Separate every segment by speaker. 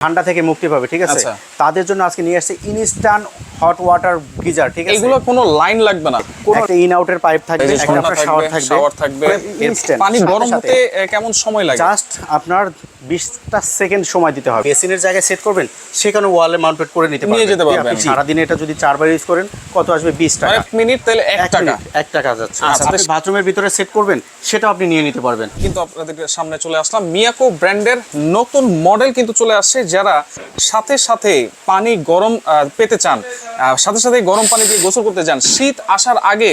Speaker 1: ঠান্ডা থেকে মুক্তি পাবে, ঠিক আছে। তাদের জন্য আজকে নিয়ে আসছে ইনস্ট্যান্ট হট ওয়াটার গিজার, ঠিক আছে।
Speaker 2: এগুলো কোনো লাইন লাগবে না,
Speaker 1: একটা ইন আউটের পাইপ থাকবে, একটা আপনার শাওয়ার থাকবে।
Speaker 2: পানি গরম হতে কেমন সময় লাগে?
Speaker 1: জাস্ট আপনার 20টা সেকেন্ড সময় দিতে হবে। বেসিনের জায়গায় সেট করবেন, সেখানে ওয়ালে মাউন্টেড করে নিতে পারবেন। সারা দিনে এটা যদি 4 বার ইউজ করেন কত আসবে? 20 টাকা।
Speaker 2: 1 মিনিট তাহলে 1 টাকা,
Speaker 1: 1 টাকা যাচ্ছে। আপনি বাথরুমের ভিতরে সেট করবেন, সেটা আপনি নিয়ে নিতে পারবেন।
Speaker 2: কিন্তু আপনাদের সামনে চলে আসলাম মিয়াকো ব্র্যান্ডের নতুন মডেল কিন্তু চলে আসছে। যারা সাথে সাথে পানি গরম পেতে চান, সাথে সাথে গরম পানি দিয়ে গোসল করতে চান, শীত আসার আগে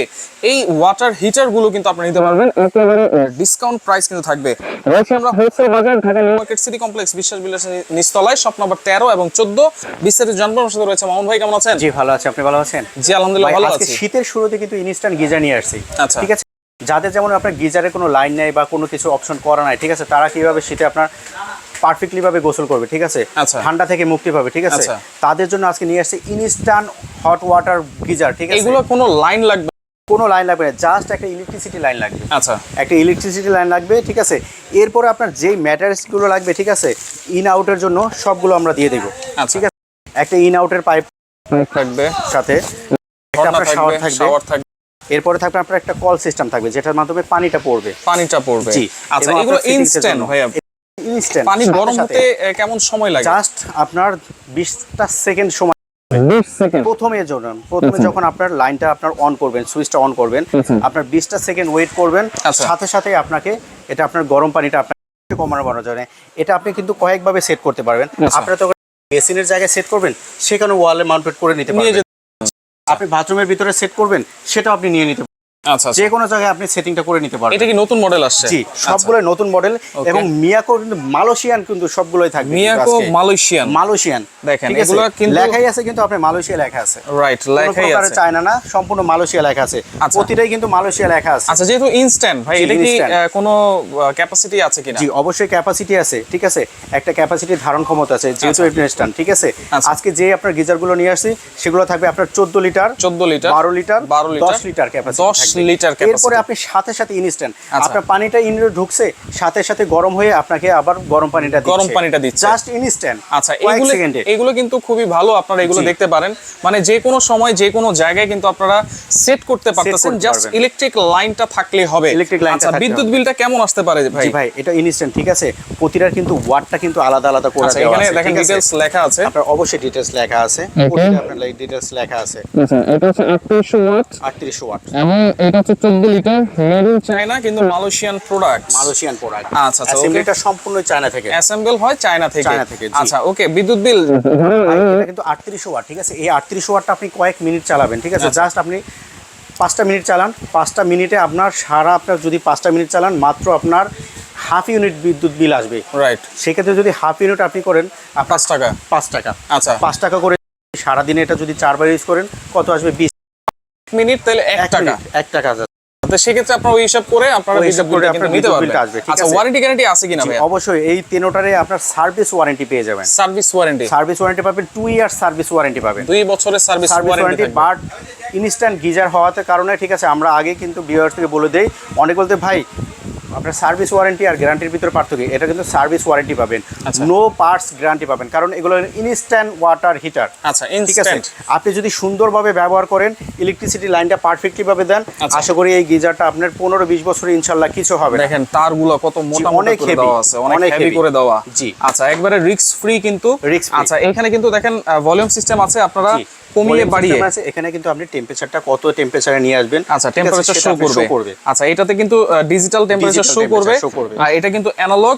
Speaker 2: এই ওয়াটার হিটার গুলো কিন্তু আপনারা নিতে পারবেন। একেবারে ডিসকাউন্ট প্রাইস কিন্তু থাকবে। রয়েছে আমরা হোলসেল বাজার, Dhaka new market city complex, বিশ্বাস বিলাসের নিচতলায়, শপ নম্বর 13 এবং 14। বিস্তারিত জানবো আমার সাথে রয়েছে মামুন ভাই। কেমন আছেন?
Speaker 1: জি ভালো আছি, আপনি ভালো আছেন?
Speaker 2: জি আলহামদুলিল্লাহ ভালো আছি।
Speaker 1: শীতের শুরুতে কিন্তু ইনস্ট্যান্ট গিজার নিয়ে আসছি,
Speaker 2: আচ্ছা
Speaker 1: ঠিক আছে। যাদের যেমন আপনার গিজারে কোনো লাইন নেই বা কোনো কিছু অপশন করা নাই, ঠিক আছে, তারা কিভাবে শীতে আপনার পারফেক্টলি ভাবে গোসল করবে, ঠিক আছে, ঠান্ডা থেকে মুক্তি পাবে, ঠিক আছে। তাদের জন্য আজকে নিয়ে আসছে ইনস্ট্যান্ট হট ওয়াটার গিজার, ঠিক আছে।
Speaker 2: এগুলো কোনো লাইন লাগবে?
Speaker 1: কোনো লাইন লাগবে না, জাস্ট একটা ইলেকট্রিসিটি লাইন লাগবে।
Speaker 2: আচ্ছা,
Speaker 1: একটা ইলেকট্রিসিটি লাইন লাগবে, ঠিক আছে। এরপরে আপনার যেই ম্যাটেরিয়ালসগুলো লাগবে, ঠিক আছে, ইন আউটের জন্য সবগুলো আমরা দিয়ে দেবো, ঠিক আছে। একটা ইন আউটের পাইপ থাকবে, সাথে একটা আপনার শাওয়ার থাকবে। এরপরে থাকবে আপনার একটা কল সিস্টেম থাকবে, যেটার মাধ্যমে পানিটা পড়বে।
Speaker 2: জি। আচ্ছা, এগুলো ইনস্ট্যান্ট ভাইয়া?
Speaker 1: ইনস্ট্যান্ট।
Speaker 2: পানি গরম হতে কেমন সময় লাগে?
Speaker 1: জাস্ট আপনার 20টা সেকেন্ড সময়। প্রথমে যখন আপনার লাইনটা আপনার অন করবেন, সুইচটা অন করবেন, আপনার 20টা সেকেন্ড ওয়েট করবেন। সাথে সাথে আপনাকে এটা আপনার গরম পানিটা আপনার কমানো যাবে। এটা আপনি কিন্তু কয়েকভাবে সেট করতে পারবেন। আপনারা তো বেসিনের জায়গায় সেট করবেন, সেখানে ওয়ালে মাউন্টেড করে নিতে পারবেন। আপনি বাথরুমের ভিতরে সেট করবেন, সেটাও আপনি নিয়ে নিতে পারবেন।
Speaker 2: আচ্ছা,
Speaker 1: যে কোনো জায়গায় আপনি সেটিংটা করে নিতে পারবেন।
Speaker 2: এটা কি নতুন মডেল আসছে?
Speaker 1: জি, সবগুলোই নতুন মডেল। এবং মিয়াকো কিন্তু মালয়েশিয়ান, কিন্তু সবগুলোই থাকবে।
Speaker 2: মিয়াকো মালয়েশিয়ান
Speaker 1: দেখেন, এগুলো কিন্তু লেখাই আছে, কিন্তু আপনি মালয়েশিয়া লেখা আছে।
Speaker 2: রাইট, লেখাই আছে,
Speaker 1: চায়না না, সম্পূর্ণ মালয়েশিয়া লেখা আছে। প্রতিটাই কিন্তু মালয়েশিয়া লেখা আছে।
Speaker 2: আচ্ছা, যেহেতু ইনস্ট্যান্ট ভাই, এটা কি কোনো ক্যাপাসিটি আছে কিনা?
Speaker 1: জি, অবশ্যই ক্যাপাসিটি আছে, ঠিক আছে। একটা ক্যাপাসিটি ধারণ ক্ষমতা আছে, যেহেতু ইনস্ট্যান্ট, ঠিক আছে। আজকে যে আপনার গিজারগুলো নিয়ে আসছি, সেগুলো থাকবে আপনার 14 litre, 12 litre, 10 litre capacity,
Speaker 2: 10 litre capacity.
Speaker 1: এরপরে আপনি সাথে সাথে ইনস্ট্যান্ট আপনার পানিটা ইনরে ঢুকছে, সাথে সাথে গরম হয়ে আপনাকে আবার গরম পানিটা দিচ্ছে, জাস্ট ইনস্ট্যান্ট।
Speaker 2: আচ্ছা, এগুলো কিন্তু খুবই ভালো, আপনারা এগুলো দেখতে পারেন। মানে যে কোনো সময় যে কোনো জায়গায় কিন্তু আপনারা সেট করতে পারতেছেন, জাস্ট ইলেকট্রিক লাইনটা থাকলে হবে। আচ্ছা, বিদ্যুৎ বিলটা কেমন আসতে পারে ভাই?
Speaker 1: জি ভাই, এটা ইনস্ট্যান্ট, ঠিক আছে। প্রতিটার কিন্তু ওয়াটটা কিন্তু আলাদা আলাদা করে দেওয়া আছে।
Speaker 2: এখানে দেখেন ডিটেইলস লেখা আছে,
Speaker 1: আপনার অবশ্যই ডিটেইলস লেখা আছে, প্রতিটা আপনার ডিটেইলস লেখা আছে।
Speaker 2: আচ্ছা, এটা হচ্ছে 3800 ওয়াট,
Speaker 1: 3800 ওয়াট,
Speaker 2: এবং এটা হচ্ছে 14 লিটার। মেড ইন চায়না, কিন্তু মালয়েশিয়ান প্রোডাক্ট। আচ্ছা,
Speaker 1: অ্যাসেম্বলিটা সম্পূর্ণ চায়না থেকে
Speaker 2: অ্যাসেম্বল হয়, চায়না থেকে। আচ্ছা, ওকে। বিদ্যুৎ বিল
Speaker 1: এটা কিন্তু 3800 ওয়াট, ঠিক আছে। এই 3800 ওয়াটটা আপনি কয়েক মিনিট চালাবেন, ঠিক আছে। জাস্ট আপনি 5টা মিনিট চালান, 5টা মিনিটে আপনার যদি 5টা মিনিট চালান, মাত্র আপনার হাফ ইউনিট বিদ্যুৎ বিল আসবে।
Speaker 2: রাইট।
Speaker 1: সেক্ষেত্রে যদি হাফ ইউনিট আপনি করেন
Speaker 2: 5 টাকা।
Speaker 1: আচ্ছা, 5 টাকা করে সারাদিনে এটা যদি 4 বার ইউজ করেন কত আসবে? 20
Speaker 2: মিনিট, তাহলে 1 টাকা।
Speaker 1: 1 টাকা।
Speaker 2: সেক্ষেত্রে আপনার ওই হিসাব করে আপনারা নিতে পারবেন। আচ্ছা, ওয়ারেন্টি গ্যারান্টি আছে কিনা ভাই?
Speaker 1: অবশ্যই, এই তিনটারে আপনার সার্ভিস ওয়ারেন্টি পেয়ে যাবেন।
Speaker 2: সার্ভিস ওয়ারেন্টি
Speaker 1: পাবেন, 2 ইয়ার সার্ভিস ওয়ারেন্টি পাবেন,
Speaker 2: 2 বছরের service warranty.
Speaker 1: But instant geyser হওয়াতে কারণে, ঠিক আছে, আমরা আগে কিন্তু ভিউয়ার্স থেকে বলে দেই, অনেক বলতে ভাই আপনার সার্ভিস ওয়ারেন্টি আর গ্যারান্টির ভিতরে পার্থক্য। এটা কিন্তু সার্ভিস ওয়ারেন্টি পাবেন, নো পার্টস গ্যারান্টি পাবেন, কারণ এগুলো ইনস্ট্যান্ট ওয়াটার হিটার।
Speaker 2: আচ্ছা, ইনস্ট্যান্ট।
Speaker 1: আপনি যদি সুন্দরভাবে ব্যবহার করেন, ইলেকট্রিসিটি লাইনটা পারফেক্টলি ভাবে দেন, আশা করি এই গিজারটা আপনার 15-20 বছরে ইনশাআল্লাহ কিছু হবে না।
Speaker 2: দেখেন তারগুলো কত মোটা মোটা করে দেওয়া আছে, অনেক হেভি করে দেওয়া। জি। আচ্ছা, একবারে রিস্ক ফ্রি কিন্তু। আচ্ছা, এখানে কিন্তু দেখেন ভলিউম সিস্টেম আছে, আপনারা কমিয়ে বাড়িয়ে আছে।
Speaker 1: এখানে কিন্তু আপনি টেম্পারেচারটা কত টেম্পারেচারে নিয়ে আসবেন,
Speaker 2: আচ্ছা, টেম্পারেচার শো করবে। আচ্ছা, এটাতে কিন্তু ডিজিটাল টেম্পারেচার শো করবে, আর এটা কিন্তু অ্যানালগ,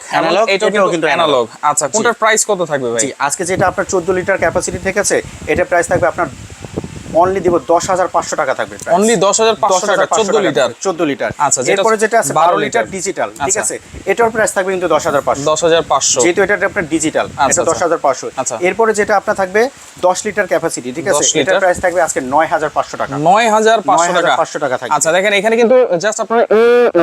Speaker 2: এটাও কিন্তু অ্যানালগ। আচ্ছা, কোনটার প্রাইস কত থাকবে ভাই?
Speaker 1: আজকে যেটা আপনার 14 লিটার ক্যাপাসিটি থেকে আছে, এটা প্রাইস থাকবে আপনার অনলি দিব 10,500 টাকা থাকবে।
Speaker 2: অনলি 10,500 টাকা 14 লিটার।
Speaker 1: আচ্ছা, এরপরে যেটা আছে 12 লিটার ডিজিটাল, ঠিক আছে, এটার প্রাইস থাকবে কিন্তু 10,500, যেহেতু এটা আপনার ডিজিটাল, এটা 10,500। এরপরে যেটা আপনার থাকবে 10 লিটার ক্যাপাসিটি, ঠিক আছে, এটার প্রাইস থাকবে আজকে 9,500 টাকা।
Speaker 2: 9,500 টাকা থাকবে। আচ্ছা, দেখেন এখানে কিন্তু জাস্ট আপনারা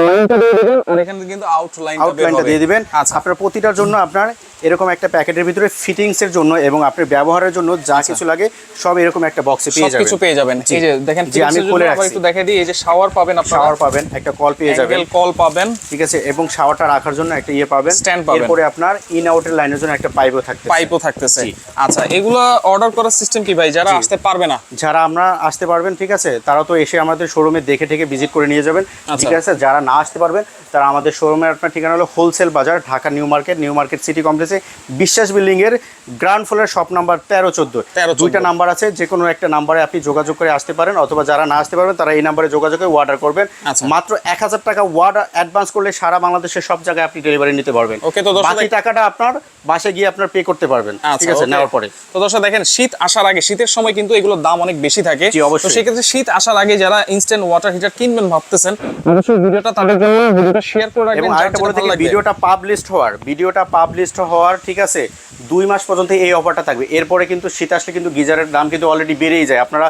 Speaker 2: লাইনটা দিয়ে দিবেন, আর এখানে কিন্তু আউটলাইনটা
Speaker 1: দিয়ে দিবেন। আচ্ছা, আপনার প্রতিটার জন্য আপনার এরকম একটা প্যাকেটের ভিতরে ফিটিংস এর জন্য এবং আপনার ব্যবহারের জন্য যা কিছু লাগে সব এরকম একটা বক্সে পেয়ে যাবেন।
Speaker 2: সবকিছু পেয়ে যাবেন। এই যে দেখেন
Speaker 1: যে আমি খুলে রাখছি,
Speaker 2: একটু দেখাই দিই, এই যে শাওয়ার পাবেন আপনারা,
Speaker 1: শাওয়ার পাবেন, একটা কল পেয়ে যাবেন,
Speaker 2: কল পাবেন,
Speaker 1: ঠিক আছে, এবং শাওয়ারটা রাখার জন্য একটা ইয়ে পাবেন,
Speaker 2: স্ট্যান্ড পাবেন।
Speaker 1: এরপরে আপনার ইন আউটের লাইনের জন্য একটা পাইপও থাকতেছে।
Speaker 2: আচ্ছা, এগুলো অর্ডার করার সিস্টেম কি ভাই? যারা আসতে পারবে না,
Speaker 1: যারা আমরা আসতে পারবেন, ঠিক আছে, তারা তো এসে আমাদের শোরুমে দেখে ভিজিট করে নিয়ে যাবেন, ঠিক আছে। যারা না আসতে পারবেন তারা আমাদের শোরুমের আপনার ঠিকানা হলো হোলসেল বাজার, ঢাকা নিউ মার্কেট সিটি কমপ্লেক্সে, বিশ্বাস বিল্ডিং এর গ্রাউন্ড ফ্লোরের শপ নাম্বার 13-14, দুইটা নাম্বার আছে, যে কোনো একটা নাম্বারে আপনি যোগাযোগ করে আসতে পারেন, অথবা যারা না আসতে পারবেন তারা এই নাম্বারে যোগাযোগ করে অর্ডার করবেন। মাত্র 1000 টাকা অ্যাডভান্স করলে সারা বাংলাদেশের সব জায়গায় আপনি ডেলিভারি নিতে পারবেন। বাকি টাকাটা আপনার বাসায় গিয়ে আপনার পে করতে পারবেন, ঠিক আছে, নেওয়ার পরে।
Speaker 2: তো দর্শক দেখেন, শীত আসার আগে, শীতের সময় কিন্তু এগুলোর দাম অনেক বেশি থাকে, তো সেক্ষেত্রে শীত আসার আগে যারা ইনস্ট্যান্ট ওয়াটার হিটার কিনবেন ভাবতেছেন, অবশ্যই ভিডিওটা তাদের জন্য ভিডিওটা শেয়ার করে রাখবেন।
Speaker 1: এবং আরেকটা বলে থাকি, ভিডিওটা পাবলিশড হওয়ার ঠিক আছে 2 মাস পর্যন্ত এই অফারটা থাকবে। এরপরে কিন্তু শীত আসলে কিন্তু গিজারের দাম কিন্তু অলরেডি বেড়েই যায়, আপনারা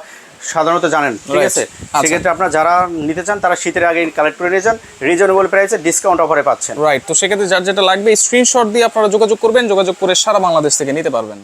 Speaker 1: সাধারণত জানেন, ঠিক আছে। সেক্ষেত্রে আপনারা যারা নিতে চান তারা শীতের আগে কালেক্ট করে নিয়ে যান, রিজনেবল প্রাইসে ডিসকাউন্ট অফারে পাচ্ছেন।
Speaker 2: রাইট, তো সেক্ষেত্রে যার যেটা লাগবে স্ক্রিনশট দিয়ে আপনারা যোগাযোগ করবেন, যোগাযোগ করে সারা বাংলাদেশ থেকে নিতে পারবেন।